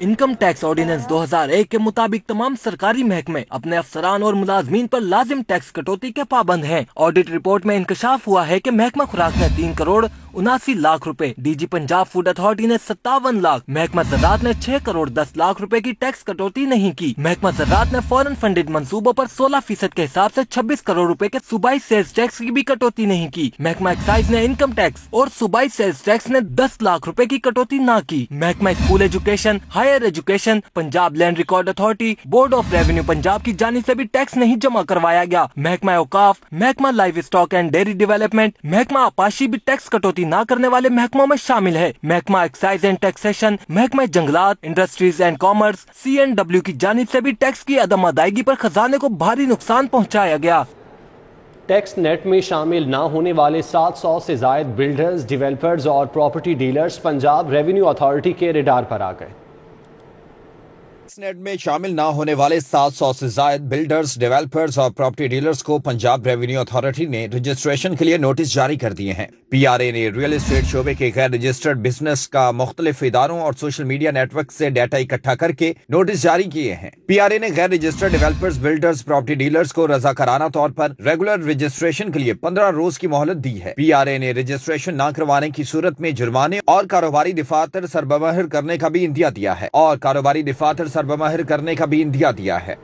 Income tax ordinance 2001 کے مطابق تمام سرکاری محکمے اپنے افسران اور ملازمین پر لازم ٹیکس کٹوتی کے پابند ہیں۔ آڈٹ رپورٹ میں انکشاف ہوا ہے کہ محکمہ خوراک نے 3 کروڑ 79 لاکھ روپے، D G Punjab food authority نے 57 لاکھ، محکمہ زراعت نے 6 کروڑ 10 لاکھ روپے کی ٹیکس کٹوتی نہیں کی۔ محکمہ زراعت نے فورن فنڈڈ منصوبوں پر 16% کے حساب سے 26 کروڑ روپے کے صوبائی سیلز ٹیکس کی بھی کٹوتی نہیں کی۔ محکمہ ایکسائز نے انکم ٹیکس اور صوبائی سیلز ٹیکس نے 10 لاکھ روپے کی کٹوتی نہ کی۔ محکمہ school education, higher education, Punjab land record authority, board of revenue Punjab کی جانب سے بھی ٹیکس نہیں جمع کروایا گیا۔ محکمہ اوقاف، محکمہ live stock and dairy development, محکمہ آپاشی بھی ٹیکس کٹوتی نہ کرنے والے محکموں میں شامل ہے۔ محکمہ ایکسائز اینڈ ٹیکسیشن، محکمہ جنگلات، انڈسٹریز اینڈ کامرس، CNW کی جانب سے بھی ٹیکس کی عدم ادائیگی پر خزانے کو بھاری نقصان پہنچایا گیا۔ ٹیکس نیٹ میں شامل نہ ہونے والے 700 سے زائد بلڈرز، ڈیولپرز اور property dealers Punjab revenue authority کے ریڈار پر آ گئے۔ ٹیکس نیٹ میں شامل نہ ہونے والے 700 سے زائد بلڈرز، ڈیولپرز اور پراپرٹی ڈیلرز کو پنجاب ریونیو اتھارٹی نے رجسٹریشن کے لیے نوٹس جاری کر دیے ہیں۔ PRA نے ریئل اسٹیٹ شعبے کے غیر رجسٹرڈ بزنس کا مختلف اداروں اور سوشل میڈیا نیٹ ورک سے ڈیٹا اکٹھا کر کے نوٹس جاری کیے ہیں۔ PRA نے غیر registered developers, builders, property dealers کو رضاکارانہ طور پر ریگولر رجسٹریشن کے لیے 15 روز کی مہلت دی ہے۔ PRA نے رجسٹریشن نہ کروانے کی صورت میں جرمانے اور کاروباری دفاتر سربمہر کرنے کا بھی اندیا دیا ہے۔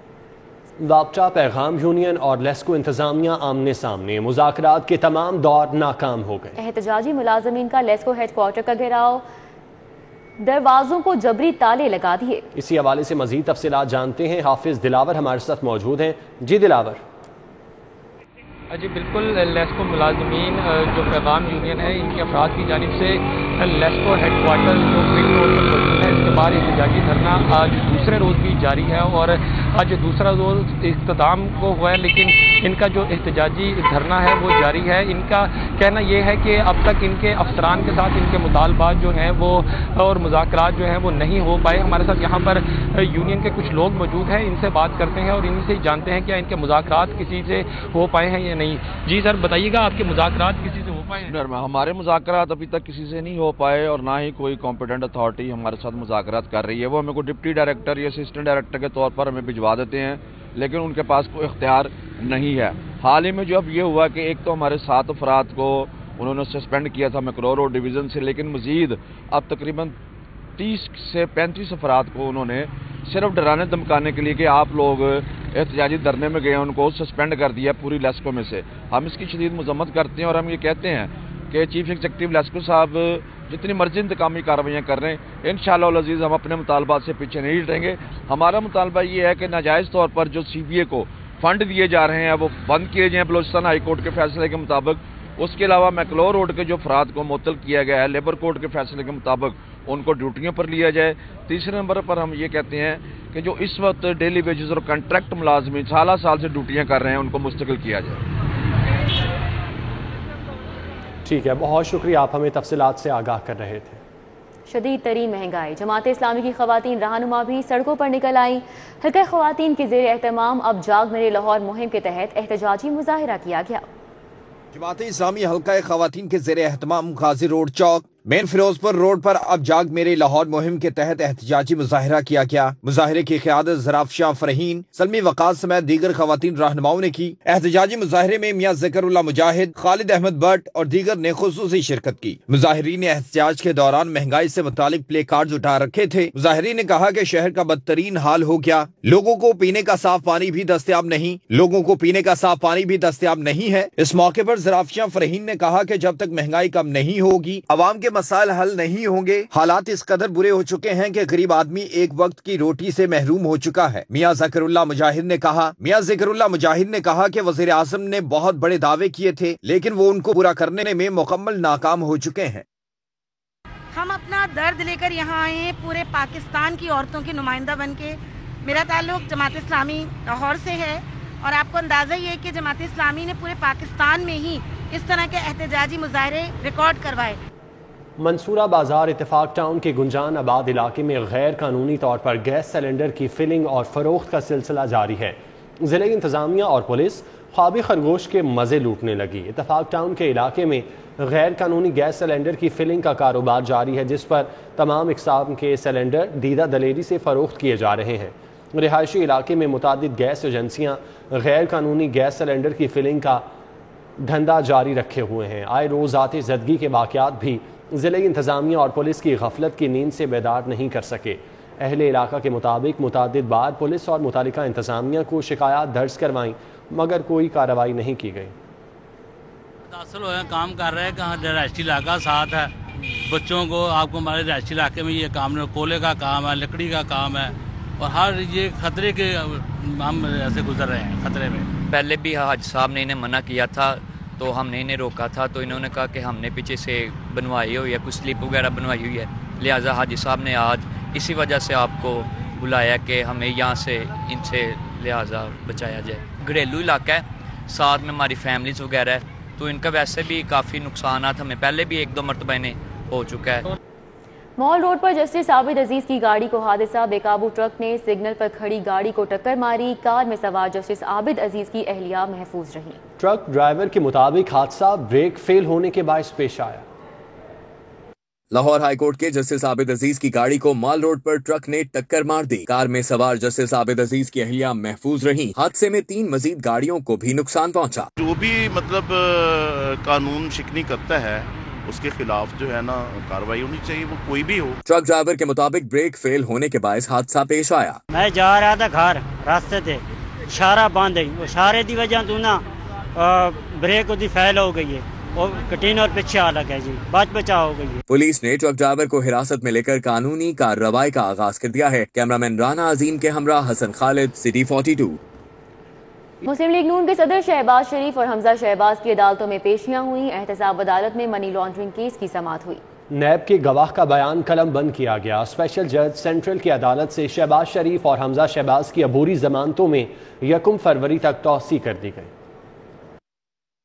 رابطہ پیغام یونین اور لیسکو انتظامیہ آمنے سامنے، مذاکرات کے تمام دور ناکام ہو گئے۔ احتجاجی ملازمین کا لیسکو ہیڈ کوارٹر کا گھیراؤ، دروازوں کو جبری تالے لگا دیے۔ اسی حوالے سے مزید تفصیلات جانتے ہیں، حافظ دلاور ہمارے ساتھ موجود ہیں۔ جی دلاور۔ جی بالکل، لیسکو ملازمین جو پیغام یونین ہے ان کے افراد کی جانب سے لیسکو ہیڈ کوارٹر جو پنک روڈ پر موجود ہے اس کے بعد احتجاجی دھرنا آج دوسرے روز بھی جاری ہے اور آج دوسرا روز اختتام کو ہوا ہے، لیکن ان کا جو احتجاجی دھرنا ہے وہ جاری ہے۔ ان کا کہنا یہ ہے کہ اب تک ان کے افسران کے ساتھ ان کے مطالبات جو ہیں وہ اور مذاکرات جو ہیں وہ نہیں ہو پائے۔ ہمارے ساتھ یہاں پر یونین کے کچھ لوگ موجود ہیں، ان سے بات کرتے ہیں اور ان سے جانتے ہیں کیا ان کے مذاکرات کسی سے ہو پائے ہیں یا نہیں۔ جی سر بتائیے گا، آپ کے مذاکرات کسی سے ہو پائے ہیں؟ ہمارے مذاکرات ابھی تک کسی سے نہیں ہو پائے اور نہ ہی کوئی کمپیٹنٹ اتھارٹی ہمارے ساتھ مذاکرات کر رہی ہے۔ وہ ہمیں کوئی ڈپٹی ڈائریکٹر یا اسسٹنٹ ڈائریکٹر کے طور پر ہمیں بھجوا دیتے ہیں، لیکن ان کے پاس کوئی اختیار نہیں ہے۔ حال ہی میں جو اب یہ ہوا کہ ایک تو ہمارے 7 افراد کو انہوں نے سسپینڈ کیا تھا میکلور روڈ ڈویژن سے، لیکن مزید اب تقریباً 30 سے 35 افراد کو انہوں نے صرف ڈرانے دھمکانے کے لیے کہ آپ لوگ احتجاجی دھرنے میں گئے ان کو سسپینڈ کر دیا پوری لیسکو میں سے۔ ہم اس کی شدید مذمت کرتے ہیں اور ہم یہ کہتے ہیں کہ چیف ایگزیکٹو لیسکو صاحب جتنی مرضی انتقامی کارروائیاں کر رہے ہیں، انشاءاللہ العزیز ہم اپنے مطالبات سے پیچھے نہیں ہٹیں گے۔ ہمارا مطالبہ یہ ہے کہ ناجائز طور پر جو CBA کو فنڈ دیے جا رہے ہیں وہ بند کیے جائیں بلوچستان ہائی کورٹ کے فیصلے کے مطابق۔ اس کے علاوہ میکلور روڈ کے جو افراد کو معطل کیا گیا ہے لیبر کورٹ کے فیصلے کے مطابق ان کو ڈیوٹیوں پر لیا جائے۔ تیسرے نمبر پر ہم یہ کہتے ہیں کہ جو اس وقت ڈیلی ویجز اور کنٹریکٹ ملازمین سالہ سال سے ڈیوٹیاں کر رہے ہیں ان کو مستقل کیا جائے۔ ٹھیک ہے، بہت شکریہ، آپ ہمیں تفصیلات سے آگاہ کر رہے تھے۔ شدید ترین مہنگائی، جماعت اسلامی کی خواتین رہنما بھی سڑکوں پر نکل آئیں۔ حلقہ خواتین کے زیر اہتمام اب جاگ میرے لاہور مہم کے تحت احتجاجی مظاہرہ کیا گیا۔ جماعت اسلامی حلقہ خواتین کے زیر اہتمام غازی روڈ چوک، مین فیروزپور روڈ پر اب جاگ میرے لاہور مہم کے تحت احتجاجی مظاہرہ کیا گیا۔ مظاہرے کی قیادت زرافشاہ فرحین، سلمی وقاص سمیت دیگر خواتین رہنماؤں نے کی۔ احتجاجی مظاہرے میں میاں ذکر اللہ مجاہد، خالد احمد بٹ اور دیگر نے خصوصی شرکت کی۔ مظاہرین نے احتجاج کے دوران مہنگائی سے متعلق پلے کارڈز اٹھا رکھے تھے۔ مظاہرین نے کہا کہ شہر کا بدترین حال ہو گیا، لوگوں کو پینے کا صاف پانی بھی دستیاب نہیں ہے۔ اس موقع پر زرافشاہ فرحین نے کہا کہ جب تک مہنگائی کم نہیں ہوگی، عوام کے مسائل حل نہیں ہوں گے۔ حالات اس قدر برے ہو چکے ہیں کہ غریب آدمی ایک وقت کی روٹی سے محروم ہو چکا ہے۔ میاں ذکر اللہ مجاہد نے کہا کہ وزیر اعظم نے بہت بڑے دعوے کیے تھے لیکن وہ ان کو پورا کرنے میں مکمل ناکام ہو چکے ہیں۔ ہم اپنا درد لے کر یہاں آئے ہیں پورے پاکستان کی عورتوں کی نمائندہ بن کے۔ میرا تعلق جماعت اسلامی لاہور سے ہے اور آپ کو اندازہ یہ ہے کہ جماعت اسلامی نے پورے پاکستان میں ہی اس طرح کے احتجاجی مظاہرے ریکارڈ کروائے۔ منصورہ بازار اتفاق ٹاؤن کے گنجان آباد علاقے میں غیر قانونی طور پر گیس سلنڈر کی فلنگ اور فروخت کا سلسلہ جاری ہے۔ ضلع انتظامیہ اور پولیس خوابی خرگوش کے مزے لوٹنے لگی۔ اتفاق ٹاؤن کے علاقے میں غیر قانونی گیس سلنڈر کی فلنگ کا کاروبار جاری ہے، جس پر تمام اقسام کے سلنڈر دیدہ دلیری سے فروخت کیے جا رہے ہیں۔ رہائشی علاقے میں متعدد گیس ایجنسیاں غیر قانونی گیس سلنڈر کی فلنگ کا دھندا جاری رکھے ہوئے ہیں۔ آئے روز ذاتی زدگی کے واقعات بھی ضلعی انتظامیہ اور پولیس کی غفلت کی نیند سے بیدار نہیں کر سکے۔ اہل علاقہ کے مطابق متعدد بار پولیس اور متعلقہ انتظامیہ کو شکایات درج کروائیں مگر کوئی کارروائی نہیں کی گئی۔ متاثر ہوئے کام کر رہے ہیں کہ رہائشی علاقہ ساتھ ہے، بچوں کو آپ کو ہمارے رہائشی علاقے میں یہ کام ہے، کولے کا کام ہے، لکڑی کا کام ہے، اور ہر یہ خطرے کے ہم ایسے گزر رہے ہیں خطرے میں۔ پہلے بھی حاج صاحب نے انہیں منع کیا تھا تو ہم نے انہیں روکا تھا، تو انہوں نے کہا کہ ہم نے پیچھے سے بنوائی ہوئی ہے، کچھ سلپ وغیرہ بنوائی ہوئی ہے، لہٰذا حاجی صاحب نے آج اسی وجہ سے آپ کو بلایا کہ ہمیں یہاں سے ان سے لہٰذا بچایا جائے۔ گھریلو علاقہ ہے، ساتھ میں ہماری فیملیز وغیرہ ہے، تو ان کا ویسے بھی کافی نقصانات ہمیں پہلے بھی 1-2 مرتبہ انہیں ہو چکا ہے۔ مال روڈ پر جسٹس عابد عزیز کی گاڑی کو حادثہ، بے قابو ٹرک نے سگنل پر کھڑی گاڑی کو ٹکر ماری، کار میں سوار جسٹس عابد عزیز کی اہلیہ محفوظ رہی۔ ٹرک ڈرائیور کے مطابق حادثہ بریک فیل ہونے کے باعث پیش آیا۔ لاہور ہائی کورٹ کے جسٹس عابد عزیز کی گاڑی کو مال روڈ پر ٹرک نے ٹکر مار دی، کار میں سوار جسٹس عابد عزیز کی اہلیہ محفوظ رہیں، حادثے میں 3 مزید گاڑیوں کو بھی نقصان پہنچا۔ جو بھی مطلب قانون شکنی کرتا ہے اس کے خلاف جو ہے نا کاروائی ہونی چاہیے، وہ کوئی بھی ہو۔ ٹرک ڈرائیور کے مطابق بریک فیل ہونے کے باعث حادثہ پیش آیا۔ میں جا رہا تھا گھر، راستے تے اشارہ بند ہے، اشارے دی وجہ تو نا بریک دی فیل ہو گئی ہے اور کٹین اور پیچھے آ لگا ہے جی، بچا ہو گئی ہے۔ پولیس نے ٹرک ڈرائیور کو حراست میں لے کر قانونی کارروائی کا آغاز کر دیا ہے۔ کیمرامین رانا عظیم کے ہمراہ حسن خالد، سٹی 42۔ مسلم لیگ نون کے صدر شہباز شریف اور حمزہ شہباز کی عدالتوں میں پیشیاں ہوئیں، احتساب عدالت میں منی لانڈرنگ کیس کی سماعت ہوئی۔ نیب کے گواہ کا بیان قلم بند کیا گیا۔ اسپیشل جج سینٹرل کی عدالت سے شہباز شریف اور حمزہ شہباز کی عبوری ضمانتوں میں 1 فروری تک توسیع کر دی گئی۔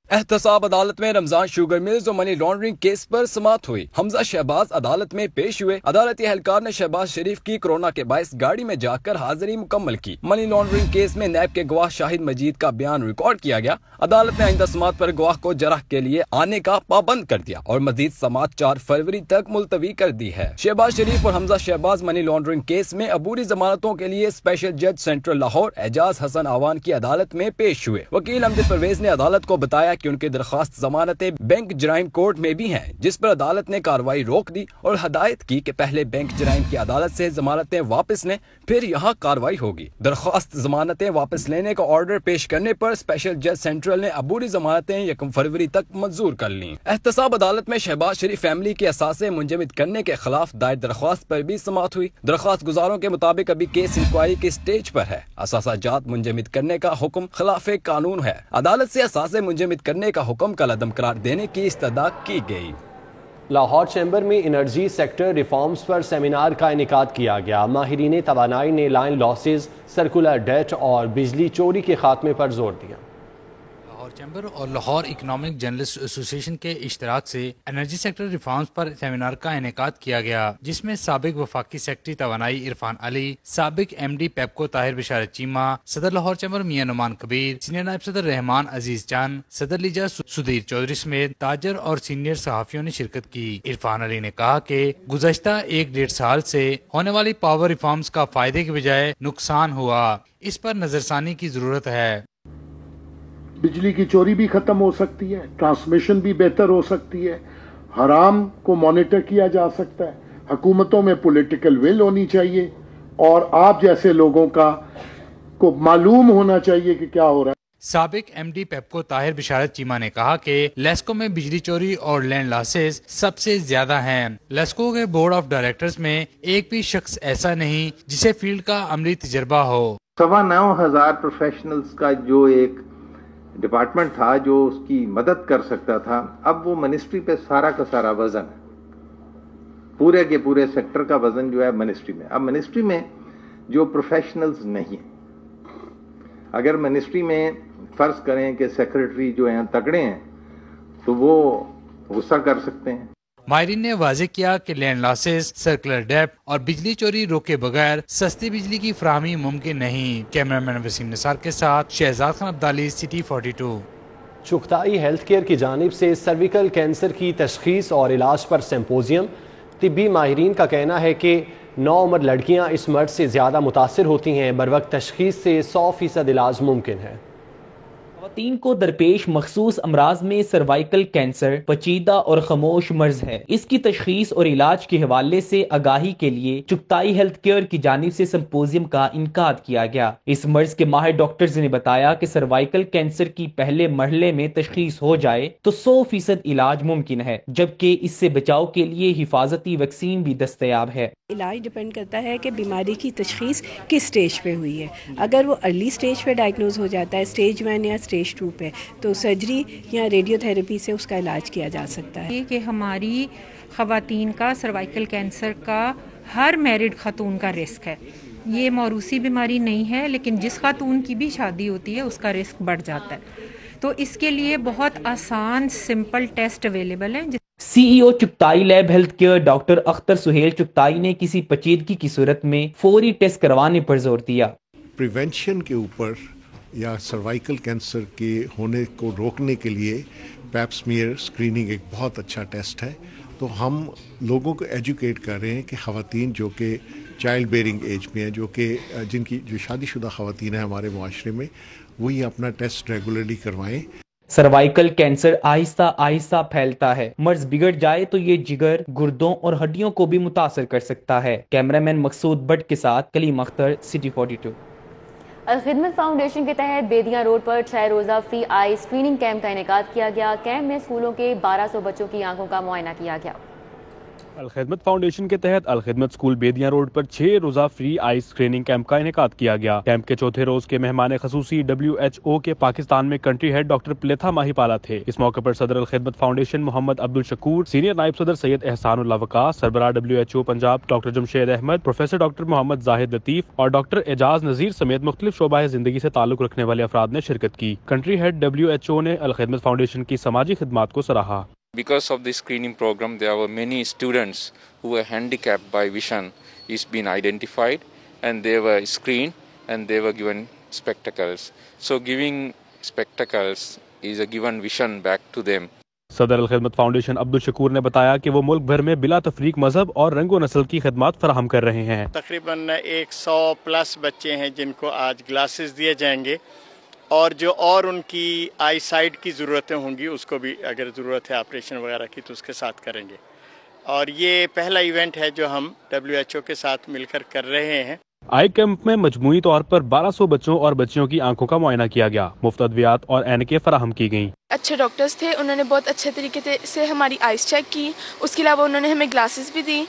احتساب عدالت میں رمضان شوگر ملز اور منی لانڈرنگ کیس پر سماعت ہوئی۔ حمزہ شہباز عدالت میں پیش ہوئے۔ عدالتی اہلکار نے شہباز شریف کی کورونا کے باعث گاڑی میں جا کر حاضری مکمل کی۔ منی لانڈرنگ کیس میں نیب کے گواہ شاہد مجید کا بیان ریکارڈ کیا گیا۔ عدالت نے آئندہ سماعت پر گواہ کو جرح کے لیے آنے کا پابند کر دیا اور مزید سماعت 4 فروری تک ملتوی کر دی ہے۔ شہباز شریف اور حمزہ شہباز منی لانڈرنگ کیس میں عبوری ضمانتوں کے لیے اسپیشل جج سینٹرل لاہور اعجاز حسن آوان کی عدالت میں پیش ہوئے۔ وکیل امجد پرویز نے عدالت کو بتایا کہ ان کی درخواست ضمانتیں بینک جرائم کورٹ میں بھی ہیں، جس پر عدالت نے کارروائی روک دی اور ہدایت کی کہ پہلے بینک جرائم کی عدالت سے ضمانتیں واپس لیں، پھر یہاں کارروائی ہوگی۔ درخواست ضمانتیں واپس لینے کا آرڈر پیش کرنے پر اسپیشل جج سینٹرل نے عبوری ضمانتیں 1 فروری تک منظور کر لیں۔ احتساب عدالت میں شہباز شریف فیملی کے اثاثے منجمد کرنے کے خلاف دائر درخواست پر بھی سماعت ہوئی۔ درخواست گزاروں کے مطابق ابھی کیس انکوائری کے سٹیج پر ہے۔ اثاثہ جات منجمد کرنے کا حکم خلاف قانون ہے۔ عدالت سے اثاثے منجمد کرنے کا حکم کا عدم قرار دینے کی استدعا کی گئی۔ لاہور چیمبر میں انرجی سیکٹر ریفارمز پر سیمینار کا انعقاد کیا گیا۔ ماہرین توانائی نے لائن لاسز، سرکولر ڈیٹ اور بجلی چوری کے خاتمے پر زور دیا۔ لاہور چیمبر اور لاہور اکنامک جرنلسٹ ایسوسی ایشن کے اشتراک سے انرجی سیکٹر ریفارمز پر سیمینار کا انعقاد کیا گیا، جس میں سابق وفاقی سیکرٹری توانائی عرفان علی، سابق MD پیپکو طاہر بشارت چیمہ، صدر لاہور چیمبر میاں نعمان کبیر، سینئر نائب صدر رحمان عزیز چند، صدر لیجا سدھیر چودھری سمیت تاجر اور سینئر صحافیوں نے شرکت کی۔ عرفان علی نے کہا کہ گزشتہ 1-1.5 سال سے ہونے والی پاور ریفارمز کا فائدے کے بجائے نقصان ہوا، اس پر نظرثانی کی ضرورت ہے۔ بجلی کی چوری بھی ختم ہو سکتی ہے، ٹرانسمیشن بھی بہتر ہو سکتی ہے، حرام کو مانیٹر کیا جا سکتا ہے، حکومتوں میں پولیٹیکل ول ہونی چاہیے اور آپ جیسے لوگوں کو معلوم ہونا چاہیے کہ کیا ہو رہا ہے۔ سابق MD پیپکو طاہر بشارت چیمہ نے کہا کہ لیسکو میں بجلی چوری اور لینڈ لاسز سب سے زیادہ ہیں۔ لیسکو کے بورڈ آف ڈائریکٹرز میں ایک بھی شخص ایسا نہیں جسے فیلڈ کا عملی تجربہ ہو۔ 9,500 پروفیشنلز کا جو ایک ڈپارٹمنٹ تھا جو اس کی مدد کر سکتا تھا، اب وہ منسٹری پہ سارا کا سارا وزن ہے، پورے کے پورے سیکٹر کا وزن جو ہے منسٹری میں۔ اب منسٹری میں جو پروفیشنلز نہیں، اگر منسٹری میں فرض کریں کہ سیکرٹری جو ہیں تگڑے ہیں تو وہ غصہ کر سکتے ہیں۔ ماہرین نے واضح کیا کہ لینڈ لاسز، سرکولر ڈیپ اور بجلی چوری روکے بغیر سستی بجلی کی فراہمی ممکن نہیں۔ کیمرامین وسیم نثار کے ساتھ Shahzad Khan Abdali, city 42۔ Chughtai health care کی جانب سے سرویکل کینسر کی تشخیص اور علاج پر سمپوزیم۔ طبی ماہرین کا کہنا ہے کہ نوعمر لڑکیاں اس مرض سے زیادہ متاثر ہوتی ہیں، بروقت تشخیص سے 100% علاج ممکن ہے۔ خواتین کو درپیش مخصوص امراض میں سروائیکل کینسر پیچیدہ اور خاموش مرض ہے۔ اس کی تشخیص اور علاج کے حوالے سے آگاہی کے لیے چغتائی ہیلتھ کیئر کی جانب سے سمپوزیم کا انعقاد کیا گیا۔ اس مرض کے ماہر ڈاکٹرز نے بتایا کہ سروائیکل کینسر کی پہلے مرحلے میں تشخیص ہو جائے تو 100% علاج ممکن ہے، جبکہ اس سے بچاؤ کے لیے حفاظتی ویکسین بھی دستیاب ہے۔ علاج ڈپینڈ کرتا ہے کہ بیماری کی تشخیص کس سٹیج پہ ہوئی ہے۔ اگر وہ ارلی سٹیج پہ ڈائگنوز ہو جاتا ہے، سٹیج 1 یا سٹیج 2 پہ، تو سرجری یا ریڈیو تھراپی سے اس کا علاج کیا جا سکتا ہے۔ کہ ہماری خواتین کا سروائیکل کینسر کا ہر میرڈ خاتون کا رسک ہے۔ یہ موروثی بیماری نہیں ہے، لیکن جس خاتون کی بھی شادی ہوتی ہے اس کا رسک بڑھ جاتا ہے۔ تو اس کے لیے بہت آسان سمپل ٹیسٹ اویلیبل ہیں۔ C E O Chughtai lab health care doctor Akhtar Sohail Chughtai نے کسی پیچیدگی کی صورت میں فوری ٹیسٹ کروانے پر زور دیا۔ پریونشن کے اوپر یا سروائیکل کینسر کے ہونے کو روکنے کے لیے پیپ سمیئر اسکریننگ ایک بہت اچھا ٹیسٹ ہے۔ تو ہم لوگوں کو ایجوکیٹ کر رہے ہیں کہ خواتین جو کہ چائلڈ بیئرنگ ایج میں ہیں، جو شادی شدہ خواتین ہیں ہمارے معاشرے میں، وہی اپنا ٹیسٹ ریگولرلی کروائیں۔ سروائیکل کینسر آہستہ آہستہ پھیلتا ہے۔ مرض بگڑ جائے تو یہ جگر، گردوں اور ہڈیوں کو بھی متاثر کر سکتا ہے۔ کیمرامین مقصود بٹ کے ساتھ کلیم اختر، سٹی 42۔ الخدمت فاؤنڈیشن کے تحت بیدیاں روڈ پر 6 روزہ فری آئی اسکریننگ کیمپ کا انعقاد کیا گیا۔ کیمپ میں اسکولوں کے 1200 بچوں کی آنکھوں کا معائنہ کیا گیا۔ الخدمت فاؤنڈیشن کے تحت الخدمت اسکول بیدیاں روڈ پر 6 روزہ فری آئی اسکریننگ کیمپ کا انعقاد کیا گیا۔ کیمپ کے چوتھے روز کے مہمان خصوصی WHO کے پاکستان میں کنٹری ہیڈ ڈاکٹر پلیتھا ماہی پالا تھے۔ اس موقع پر صدر الخدمت فاؤنڈیشن محمد عبدالشکور، سینئر نائب صدر سید احسان اللہ وقاص، سربراہ WHO Punjab doctor Jamshed Ahmad, professor doctor Muhammad Zahid Latif اور ڈاکٹر اعجاز نذیر سمیت مختلف شعبہ زندگی سے تعلق رکھنے والے افراد نے شرکت کی۔ کنٹری ہیڈ WHO نے الخدمت فاؤنڈیشن کی سماجی خدمات کو سراہا۔ Because of the screening program, there were many students who were handicapped by vision is been identified, and they were screened and they were given spectacles. So giving spectacles is a given vision back to them. صدر Al-Khidmat foundation Abdul Shakoor نے بتایا کہ وہ ملک بھر میں بلا تفریق مذہب اور رنگ و نسل کی خدمات فراہم کر رہے ہیں۔ تقریباً 100+ بچے ہیں جن کو آج گلاسز دیے جائیں گے، اور جو اور ان کی آئی سائٹ کی ضرورتیں ہوں گی اس کو بھی اگر ضرورت ہے آپریشن وغیرہ کی تو اس کے ساتھ کریں گے۔ اور یہ پہلا ایونٹ ہے جو ہم WHO کے ساتھ مل کر رہے ہیں۔ آئی کیمپ میں مجموعی طور پر 1200 بچوں اور بچیوں کی آنکھوں کا معائنہ کیا گیا۔ مفت ادویات اور اینکیں فراہم کی گئیں۔ اچھے ڈاکٹرز تھے، انہوں نے بہت اچھے طریقے سے ہماری آئیز چیک کی۔ اس کے علاوہ انہوں نے ہمیں گلاسز بھی دی۔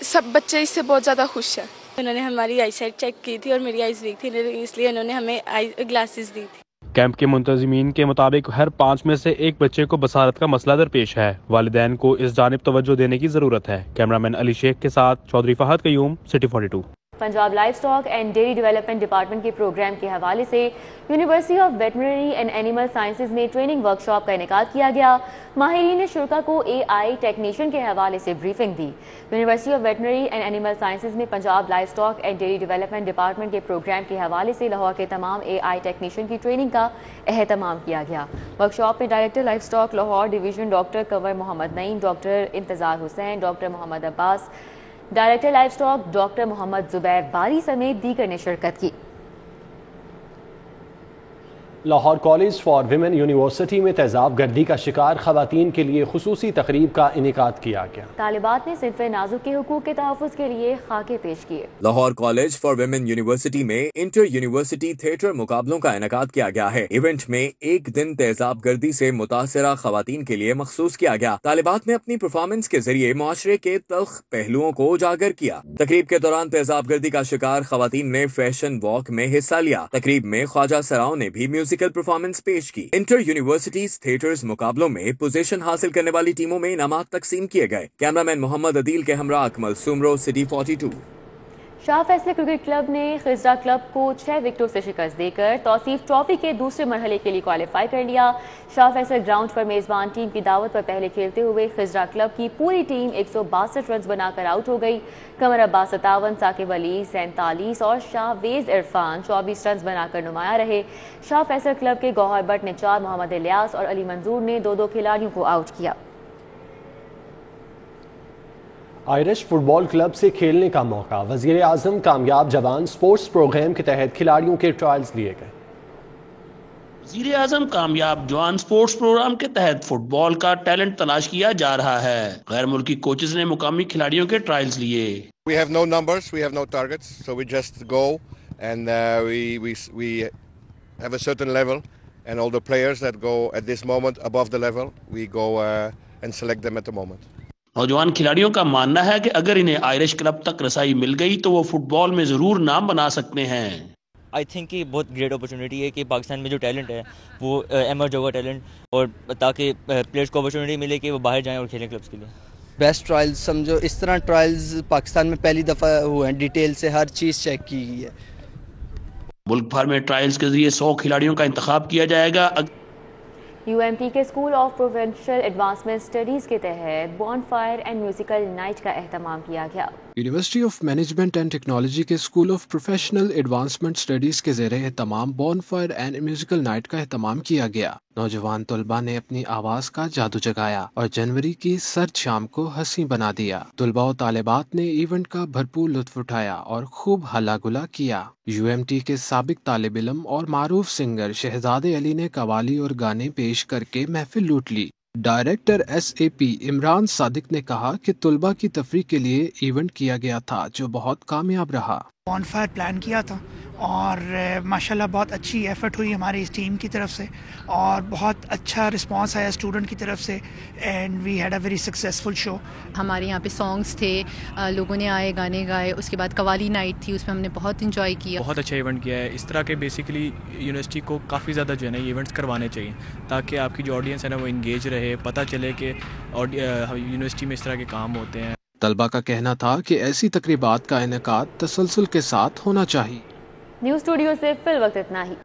سب بچے اس سے بہت زیادہ خوش ہیں۔ انہوں نے ہماری آئی سائٹ چیک کی تھی اور میری آئیز ویک تھی، اس لیے انہوں نے ہمیں گلاسز دی تھی۔ کیمپ کے منتظمین کے مطابق ہر 5 میں سے ایک بچے کو بصارت کا مسئلہ درپیش ہے۔ والدین کو اس جانب توجہ دینے کی ضرورت ہے۔ کیمرامین علی شیخ کے ساتھ Chaudhry Fahad Qayyum, city 42۔ Punjab livestock and dairy development department کے پروگرام کے حوالے سے university of veterinary and animal sciences میں ٹریننگ ورکشاپ کا انعقاد کیا گیا۔ ماہرین نے شرکا کو AI ٹیکنیشین کے حوالے سے بریفنگ دی۔ University of veterinary and animal sciences میں Punjab livestock and dairy development department کے پروگرام کے حوالے سے لاہور کے تمام AI ٹیکنیشین کی ٹریننگ کا اہتمام کیا گیا۔ ورکشاپ میں director livestock Lahore division doctor Kanwar Muhammad Naeem, doctor Intizar Hussain, doctor Muhammad Abbas, director livestock doctor Muhammad Zubair Bari سمیت دیگر نے شرکت کی۔ Lahore college for women university میں تیزاب گردی کا شکار خواتین کے لیے خصوصی تقریب کا انعقاد کیا گیا۔ طالبات نے صنف نازک کے حقوق کے تحفظ کے لیے خاکے پیش کیے۔ Lahore college for women university میں انٹر یونیورسٹی تھیٹر مقابلوں کا انعقاد کیا گیا ہے۔ ایونٹ میں ایک دن تیزاب گردی سے متاثرہ خواتین کے لیے مخصوص کیا گیا۔ طالبات نے اپنی پرفارمنس کے ذریعے معاشرے کے تلخ پہلوؤں کو اجاگر کیا۔ تقریب کے دوران تیزاب گردی کا شکار خواتین نے فیشن واک میں حصہ لیا۔ تقریب میں خواجہ سراؤں نے بھی میوزیکل پرفارمنس پیش کی۔ انٹر یونیورسٹیز تھیٹرز مقابلوں میں پوزیشن حاصل کرنے والی ٹیموں میں انعامات تقسیم کیے گئے۔ کیمرامین محمد عدیل کے ہمراہ اکمل سمرو، سٹی 42۔ شاہ فیصل کرکٹ کلب نے خزرہ کلب کو 6 وکٹوں سے شکست دے کر توصیف ٹرافی کے دوسرے مرحلے کے لیے کوالیفائی کر لیا۔ شاہ فیصل گراؤنڈ پر میزبان ٹیم کی دعوت پر پہلے کھیلتے ہوئے خزرہ کلب کی پوری ٹیم 162 رنز بنا کر آؤٹ ہو گئی۔ قمر عباس 57، ثاقب علی 47 اور شاہویز عرفان 24 رنز بنا کر نمایاں رہے۔ شاہ فیصل کلب کے گوہر بٹ نے 4، محمد الیاس اور علی منظور نے 2 کھلاڑیوں کو آؤٹ کیا۔ آئرش فٹ بال کلب سے کھیلنے کا موقع، وزیر اعظم کامیاب جوان سپورٹس پروگرام کے تحت کھلاڑیوں کے ٹرائلز لیے گئے۔ وزیر اعظم کامیاب جوان سپورٹس پروگرام کے تحت فٹ بال کا ٹیلنٹ تلاش کیا جا رہا ہے۔ غیر ملکی کوچز نے مقامی کھلاڑیوں کے ٹرائلز لیے۔ We have no numbers, we have no targets, so we just go and we have a certain level, and all the players that go at this moment above the level, we go and select them at the moment. نوجوان کھلاڑیوں کا ماننا ہے کہ اگر انہیں Irish club تک رسائی مل گئی تو وہ فٹ بال میں ضرور نام بنا سکتے ہیں۔ آئی تھنک کہ بہت گریٹ اپرچونٹی ہے کہ پاکستان میں جو ٹیلنٹ ہے وہ ایمرج ہوگا ٹیلنٹ، اور تاکہ پلیئرس کو اپرچونٹی ملے کہ وہ باہر جائیں اور کھیلیں کلبس کے لیے۔ بیسٹ ٹرائلز سمجھو، اس طرح ٹرائلز پاکستان میں پہلی دفعہ ہوئے ہیں، ڈیٹیل سے ہر چیز چیک کی گئی ہے۔ ملک بھر میں ٹرائلز کے ذریعے 100 کھلاڑیوں کا انتخاب کیا جائے گا۔ یو ایم ٹی کے school of professional advancement studies کے تحت bonfire and musical night کا اہتمام کیا گیا۔ University of management and technology کے school of professional advancement studies کے زیر اہتمام bonfire and musical night کا اہتمام کیا گیا۔ نوجوان طلباء نے اپنی آواز کا جادو جگایا اور جنوری کی سرد شام کو ہنسی بنا دیا۔ طلباء و طالبات نے ایونٹ کا بھرپور لطف اٹھایا اور خوب ہلا گلا کیا۔ یو ایم ٹی کے سابق طالب علم اور معروف سنگر شہزاد علی نے قوالی اور گانے پیش کر کے محفل لوٹ لی۔ ڈائریکٹر ایس اے پی عمران صادق نے کہا کہ طلباء کی تفریح کے لیے ایونٹ کیا گیا تھا جو بہت کامیاب رہا۔ بون فائر پلان کیا تھا اور ماشاءاللہ بہت اچھی ایفرٹ ہوئی ہماری اس ٹیم کی طرف سے اور بہت اچھا رسپانس آیا اسٹوڈنٹ کی طرف سے، and we had a very successful show. ہمارے یہاں پہ سانگس تھے، لوگوں نے آئے گانے گائے، اس کے بعد قوالی نائٹ تھی، اس میں ہم نے بہت انجوائے کیا۔ بہت اچھا ایونٹ کیا ہے۔ اس طرح کے بیسیکلی یونیورسٹی کو کافی زیادہ جو ہے نا ایونٹس کروانے چاہیے تاکہ آپ کی جو آڈینس ہے نا وہ انگیج رہے، پتہ چلے کہ یونیورسٹی میں اس طرح کے کام ہوتے ہیں۔ طلباء کا کہنا تھا کہ ایسی تقریبات کا انعقاد تسلسل کے ساتھ ہونا چاہیے۔ نیوز اسٹوڈیو سے فی الوقت اتنا ہی۔